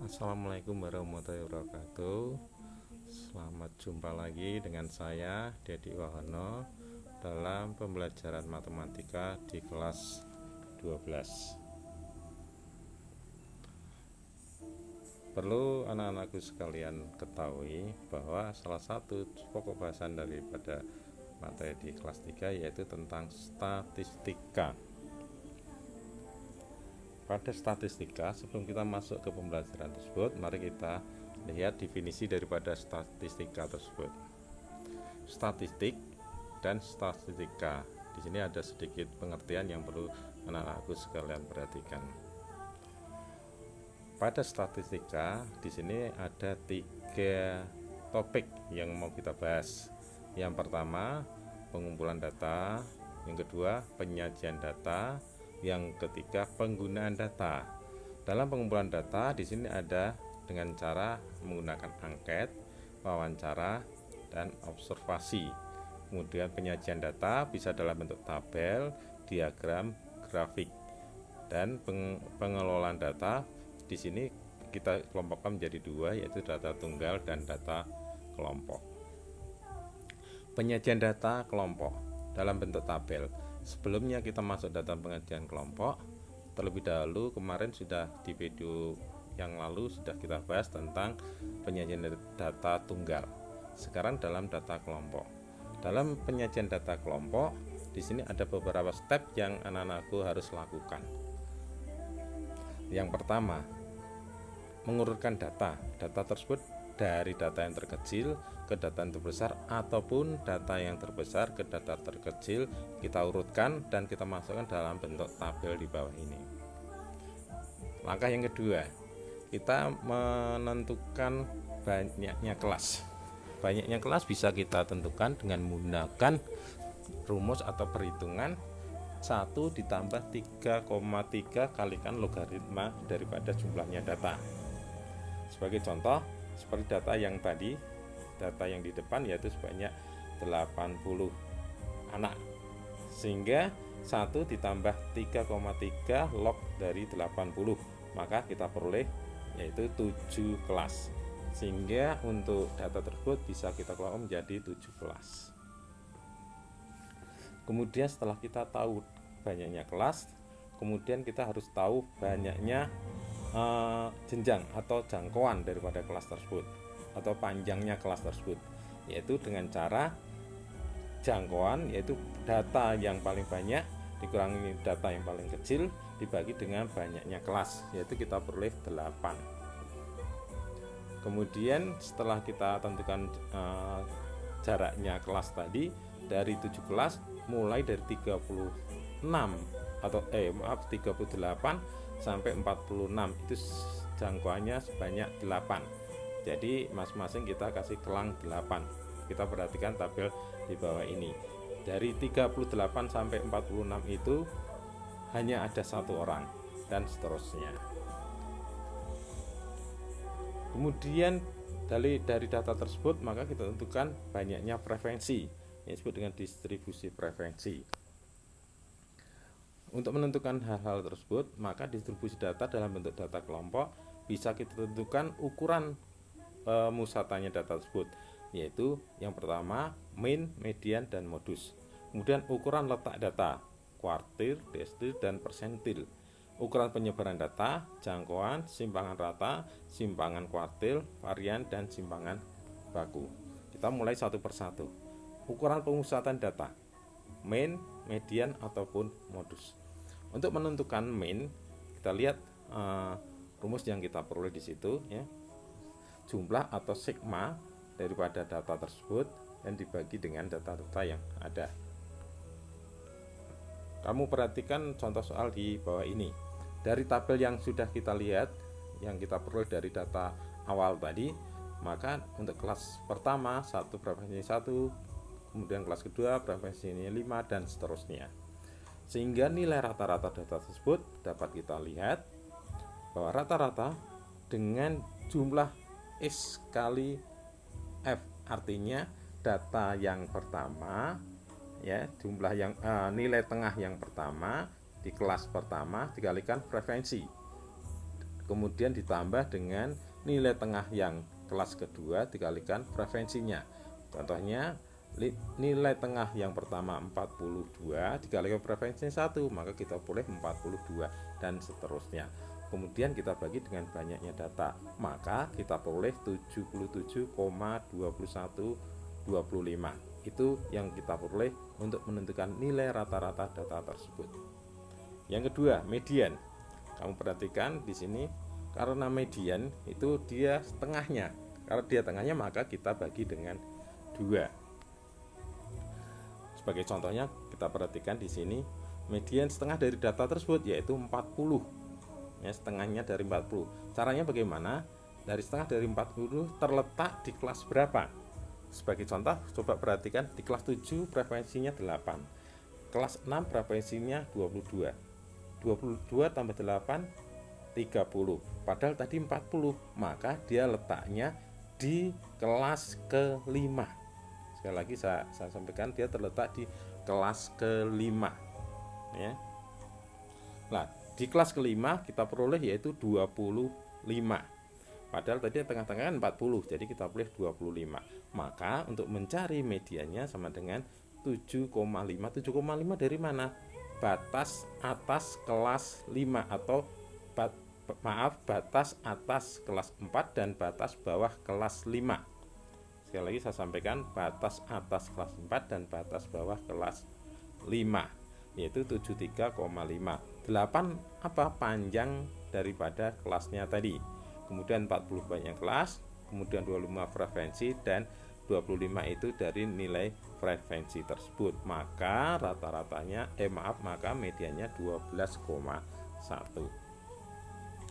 Assalamualaikum warahmatullahi wabarakatuh. Selamat jumpa lagi dengan saya Dedi Wahono dalam pembelajaran matematika di kelas 12. Perlu anak-anakku sekalian ketahui bahwa salah satu pokok bahasan daripada materi di kelas 3 yaitu tentang statistika. Pada statistika, sebelum kita masuk ke pembelajaran tersebut, mari kita lihat definisi daripada statistika tersebut. Statistik dan statistika. Di sini ada sedikit pengertian yang perlu anak-anakku sekalian perhatikan. Pada statistika, di sini ada 3 topik yang mau kita bahas. Yang pertama, pengumpulan data. Yang kedua, penyajian data. Yang ketiga, penggunaan data. Dalam pengumpulan data di sini ada dengan cara menggunakan angket, wawancara, dan observasi. Kemudian penyajian data bisa dalam bentuk tabel, diagram, grafik. Dan pengelolaan data di sini kita kelompokkan menjadi 2, yaitu data tunggal dan data kelompok. Penyajian data kelompok dalam bentuk tabel. Sebelumnya kita masuk data pengajian kelompok, terlebih dahulu kemarin sudah di video yang lalu sudah kita bahas tentang penyajian data tunggal. Sekarang dalam data kelompok. Dalam penyajian data kelompok, di sini ada beberapa step yang anak-anakku harus lakukan. Yang pertama, mengurutkan data. Data tersebut dari data yang terkecil ke data yang terbesar ataupun data yang terbesar ke data terkecil kita urutkan dan kita masukkan dalam bentuk tabel di bawah ini. Langkah yang kedua, kita menentukan banyaknya kelas. Banyaknya kelas bisa kita tentukan dengan menggunakan rumus atau perhitungan 1 ditambah 3,3 kalikan logaritma daripada jumlahnya data. Sebagai contoh, seperti data yang tadi, data yang di depan yaitu sebanyak 80 anak, sehingga 1 ditambah 3,3 log dari 80, maka kita peroleh yaitu 7 kelas, sehingga untuk data tersebut bisa kita kelompok menjadi 7 kelas. Kemudian setelah kita tahu banyaknya kelas, kemudian kita harus tahu banyaknya jenjang atau jangkauan daripada kelas tersebut atau panjangnya kelas tersebut, yaitu dengan cara jangkauan, yaitu data yang paling banyak dikurangi data yang paling kecil dibagi dengan banyaknya kelas, yaitu kita peroleh 8. Kemudian setelah kita tentukan jaraknya kelas tadi dari 7 kelas, mulai dari 36 atau 38 sampai 46 itu jangkauannya sebanyak 8. Jadi masing-masing kita kasih kelang 8. Kita perhatikan tabel di bawah ini. Dari 38 sampai 46 itu hanya ada 1 orang dan seterusnya. Kemudian dari data tersebut maka kita tentukan banyaknya frekuensi yang disebut dengan distribusi frekuensi. Untuk menentukan hal-hal tersebut, maka distribusi data dalam bentuk data kelompok bisa kita tentukan ukuran pemusatnya data tersebut, yaitu yang pertama min, median, dan modus. Kemudian ukuran letak data, kuartil, desil, dan persentil. Ukuran penyebaran data, jangkauan, simpangan rata, simpangan kuartil, varian, dan simpangan baku. Kita mulai satu persatu. Ukuran pemusatan data, min, median, ataupun modus. Untuk menentukan min, kita lihat rumus yang kita peroleh di situ, ya. Jumlah atau sigma daripada data tersebut dan dibagi dengan data-data yang ada. Kamu perhatikan contoh soal di bawah ini. Dari tabel yang sudah kita lihat, yang kita peroleh dari data awal tadi, maka untuk kelas pertama 1 frekuensi 1, kemudian kelas kedua frekuensinya 5, dan seterusnya. Sehingga nilai rata-rata data tersebut dapat kita lihat bahwa rata-rata dengan jumlah X kali F, artinya data yang pertama, ya, jumlah yang nilai tengah yang pertama di kelas pertama dikalikan frekuensi kemudian ditambah dengan nilai tengah yang kelas kedua dikalikan frekuensinya. Contohnya nilai tengah yang pertama 42 dikalikan frekuensinya 1, maka kita boleh 42 dan seterusnya. Kemudian kita bagi dengan banyaknya data, maka kita peroleh 77,2125. Itu yang kita peroleh untuk menentukan nilai rata-rata data tersebut. Yang kedua, median. Kamu perhatikan di sini, karena median itu dia setengahnya. Kalau dia tengahnya maka kita bagi dengan 2. Sebagai contohnya kita perhatikan di sini, median setengah dari data tersebut yaitu 40. Ya, setengahnya dari 40. Caranya bagaimana? Dari setengah dari 40 terletak di kelas berapa? Sebagai contoh, coba perhatikan di kelas 7 frekuensinya 8. Kelas 6 frekuensinya 22. 22 tambah 8 30. Padahal tadi 40, maka dia letaknya di kelas ke-5. Sekali lagi saya sampaikan, dia terletak di kelas ke-5 ya. Nah, di kelas ke-5 kita peroleh yaitu 25. Padahal tadi tengah-tengah kan 40, jadi kita peroleh 25. Maka untuk mencari mediannya sama dengan 7,5. 7,5 dari mana? Batas atas kelas 5 atau batas atas kelas 4 dan batas bawah kelas 5. Sekali lagi saya sampaikan, batas atas kelas 4 dan batas bawah kelas 5, yaitu 73,5. 8 apa? Panjang daripada kelasnya tadi. Kemudian 40 banyak kelas, kemudian 25 frekuensi, dan 25 itu dari nilai frekuensi tersebut. Maka rata-ratanya maka mediannya 12,1.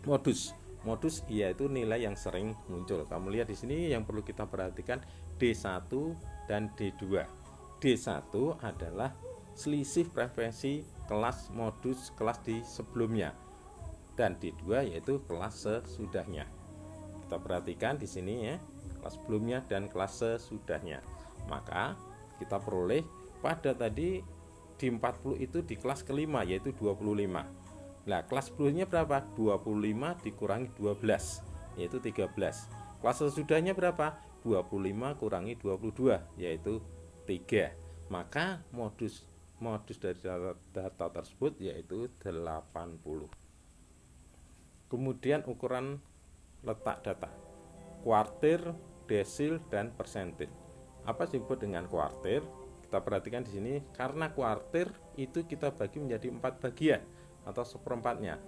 Modus yaitu nilai yang sering muncul. Kamu lihat di sini yang perlu kita perhatikan D1 dan D2. D1 adalah selisih frekuensi kelas modus kelas di sebelumnya, dan D2 yaitu kelas sesudahnya. Kita perhatikan di sini ya, kelas sebelumnya dan kelas sesudahnya. Maka kita peroleh pada tadi di 40 itu di kelas kelima yaitu 25. Nah, kelas sebelumnya berapa? 25 dikurangi 12 yaitu 13. Kelas sesudahnya berapa? 25 kurangi 22 yaitu 3. Maka modus dari data tersebut yaitu 80. Kemudian ukuran letak data, kuartir, desil, dan persentil. Apa disebut dengan kuartir? Kita perhatikan di sini, karena kuartir itu kita bagi menjadi 4 bagian atau seperempatnya.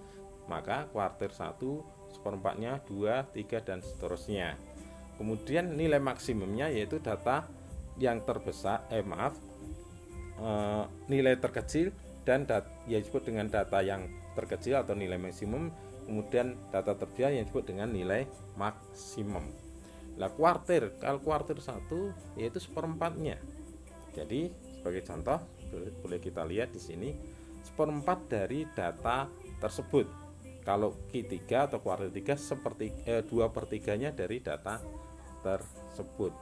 Maka kuartir 1, seperempatnya 2, 3, dan seterusnya. Kemudian nilai maksimumnya yaitu data yang terbesar, nilai terkecil, dan yang disebut dengan data yang terkecil atau nilai maksimum. Kemudian data terbesar yang disebut dengan nilai maksimum. Nah, kuartir, kalau kuartir 1 yaitu seperempatnya. Jadi sebagai contoh boleh kita lihat di sini, seperempat dari data tersebut. Kalau Q3 atau kuartil 3 2/3 dari data tersebut.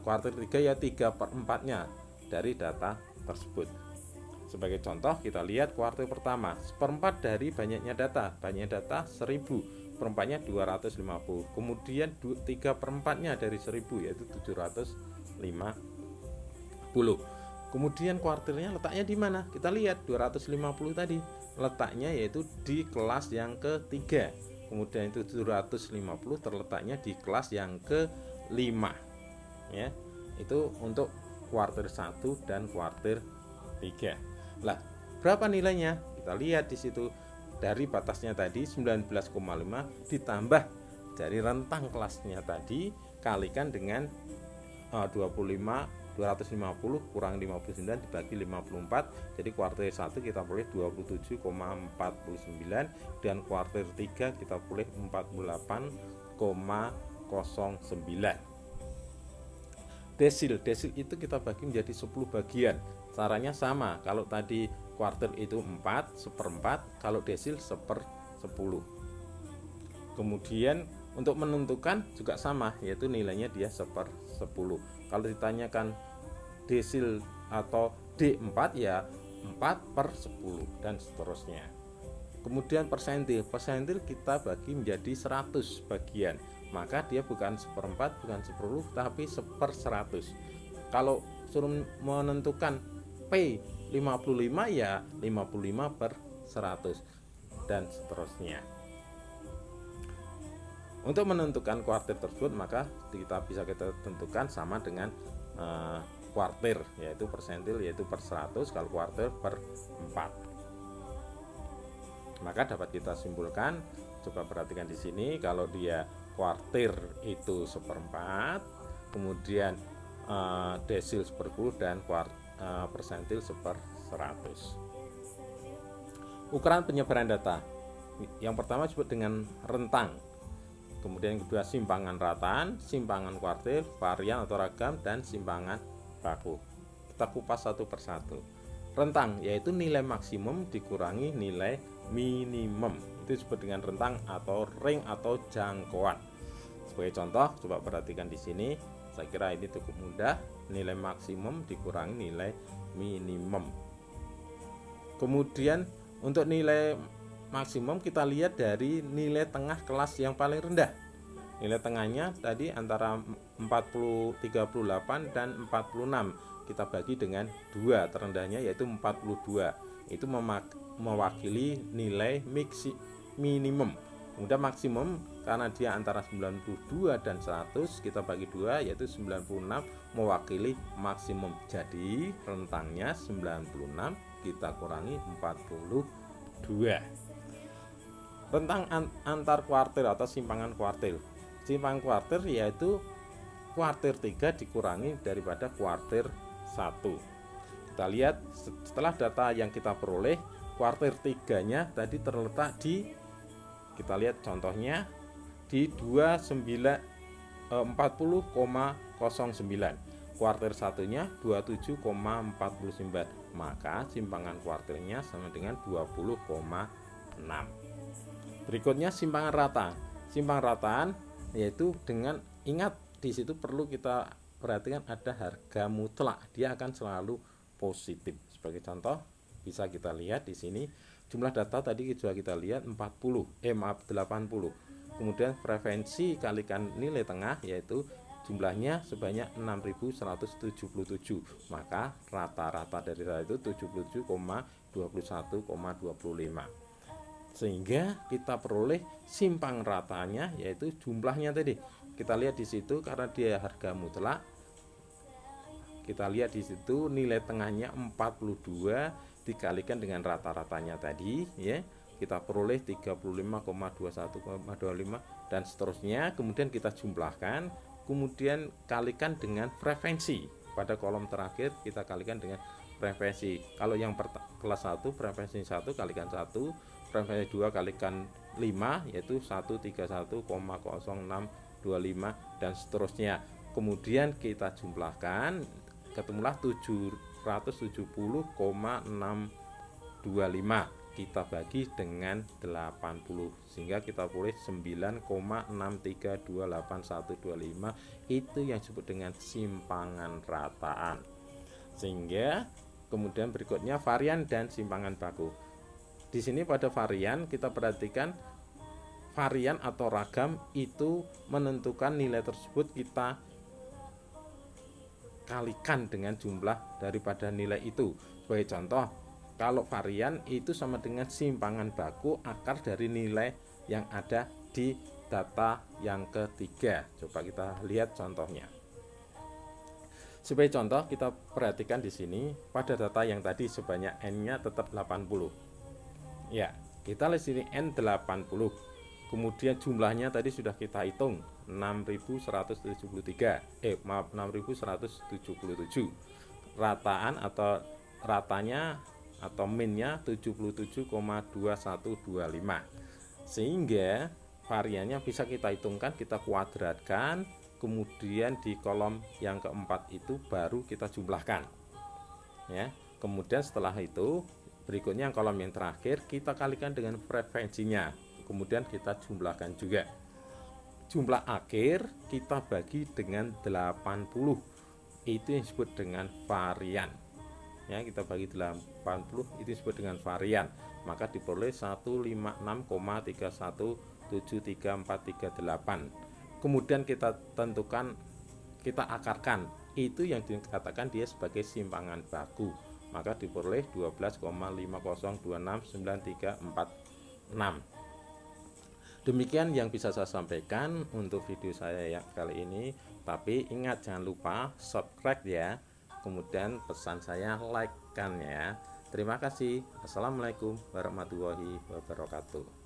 Kuartil 3 ya 3/4 dari data tersebut. Sebagai contoh kita lihat kuartil pertama, seperempat dari banyaknya data 1000, perempatnya 250. Kemudian 3/4 dari 1000 yaitu 750. Kemudian kuartilnya letaknya di mana? Kita lihat 250 tadi letaknya yaitu di kelas yang ketiga. Kemudian itu 750 terletaknya di kelas yang ke-5. Ya. Itu untuk kuartil 1 dan kuartil 3. Lah, berapa nilainya? Kita lihat di situ dari batasnya tadi 19,5 ditambah dari rentang kelasnya tadi kalikan dengan 250 kurang 59 dibagi 54, jadi kuartil 1 kita boleh 27,49 dan kuartil 3 kita boleh 48,09. Desil itu kita bagi menjadi 10 bagian. Caranya sama, kalau tadi kuartil itu 4, seperempat, kalau desil 1/10. Kemudian untuk menentukan juga sama, yaitu nilainya dia 1/10. Kalau ditanyakan desil atau D4 ya 4/10 dan seterusnya. Kemudian persentil kita bagi menjadi 100 bagian, maka dia bukan seperempat, bukan 10, tapi 1/100. Kalau suruh menentukan P 55 ya 55/100 dan seterusnya. Untuk menentukan kuartil tersebut maka kita tentukan sama dengan kuartil, yaitu persentil yaitu per 100, kalau kuartil per 4. Maka dapat kita simpulkan, coba perhatikan di sini, kalau dia kuartil itu 1/4, kemudian desil 1/10 dan persentil 1/100. Ukuran penyebaran data. Yang pertama disebut dengan rentang. Kemudian yang kedua simpangan rataan, simpangan kuartil, varian atau ragam, dan simpangan baku. Kita kupas satu persatu. Rentang yaitu nilai maksimum dikurangi nilai minimum, itu disebut dengan rentang atau ring atau jangkauan. Sebagai contoh, coba perhatikan di sini. Saya kira ini cukup mudah. Nilai maksimum dikurangi nilai minimum. Kemudian untuk nilai maksimum kita lihat dari nilai tengah kelas yang paling rendah. Nilai tengahnya tadi antara 38 dan 46. Kita bagi dengan 2, terendahnya yaitu 42. Itu mewakili nilai minimum. Kemudian maksimum karena dia antara 92 dan 100, kita bagi 2 yaitu 96, mewakili maksimum. Jadi rentangnya 96 kita kurangi 42. Rentang antar kuartil atau simpangan kuartil. Simpangan kuartil yaitu kuartil 3 dikurangi daripada kuartil 1. Kita lihat setelah data yang kita peroleh, kuartil 3-nya tadi terletak di, kita lihat contohnya di 40,09. Kuartil 1-nya 27,49. Maka simpangan kuartilnya sama dengan 20,6. Berikutnya simpangan rata. Simpangan rataan yaitu dengan, ingat di situ perlu kita perhatikan ada harga mutlak, dia akan selalu positif. Sebagai contoh bisa kita lihat di sini jumlah data tadi sudah kita lihat 80. Kemudian frekuensi kalikan nilai tengah yaitu jumlahnya sebanyak 6.177. Maka rata-rata dari itu 77,21,25. Sehingga kita peroleh simpang ratanya yaitu jumlahnya tadi. Kita lihat di situ karena dia harga mutlak. Kita lihat di situ nilai tengahnya 42 dikalikan dengan rata-ratanya tadi ya. Kita peroleh 35,21,25 dan seterusnya. Kemudian kita jumlahkan, kemudian kalikan dengan frekuensi. Pada kolom terakhir kita kalikan dengan frekuensi. Kalau yang kelas 1 frekuensi 1 kalikan 1, frekuensi 2 kalikan 5 yaitu 131,0625 dan seterusnya. Kemudian kita jumlahkan, ketemulah 770,625. Kita bagi dengan 80 sehingga kita boleh 9,6328125. Itu yang disebut dengan simpangan rataan. Sehingga kemudian berikutnya varian dan simpangan baku. Di sini pada varian kita perhatikan varian atau ragam itu menentukan nilai tersebut kita kalikan dengan jumlah daripada nilai itu. Sebagai contoh, kalau varian itu sama dengan simpangan baku akar dari nilai yang ada di data yang ketiga. Coba kita lihat contohnya. Sebagai contoh kita perhatikan di sini pada data yang tadi sebanyak n-nya tetap 80. Ya, kita lihat sini n80. Kemudian jumlahnya tadi sudah kita hitung 6.177. Rataan atau ratanya atau minnya 77,2125. Sehingga variannya bisa kita hitungkan, kita kuadratkan, kemudian di kolom yang keempat itu baru kita jumlahkan. Ya, kemudian setelah itu berikutnya kolom yang terakhir kita kalikan dengan frekuensinya, kemudian kita jumlahkan juga. Jumlah akhir kita bagi dengan 80. Itu yang disebut dengan varian. Ya, kita bagi 80 itu disebut dengan varian. maka diperoleh 156,3173438. Kemudian kita tentukan, kita akarkan, itu yang dikatakan dia sebagai simpangan baku, maka diperoleh 12,50269346. Demikian yang bisa saya sampaikan untuk video saya yang kali ini. Tapi ingat, jangan lupa subscribe ya, kemudian pesan saya like kan ya. Terima kasih. Assalamualaikum warahmatullahi wabarakatuh.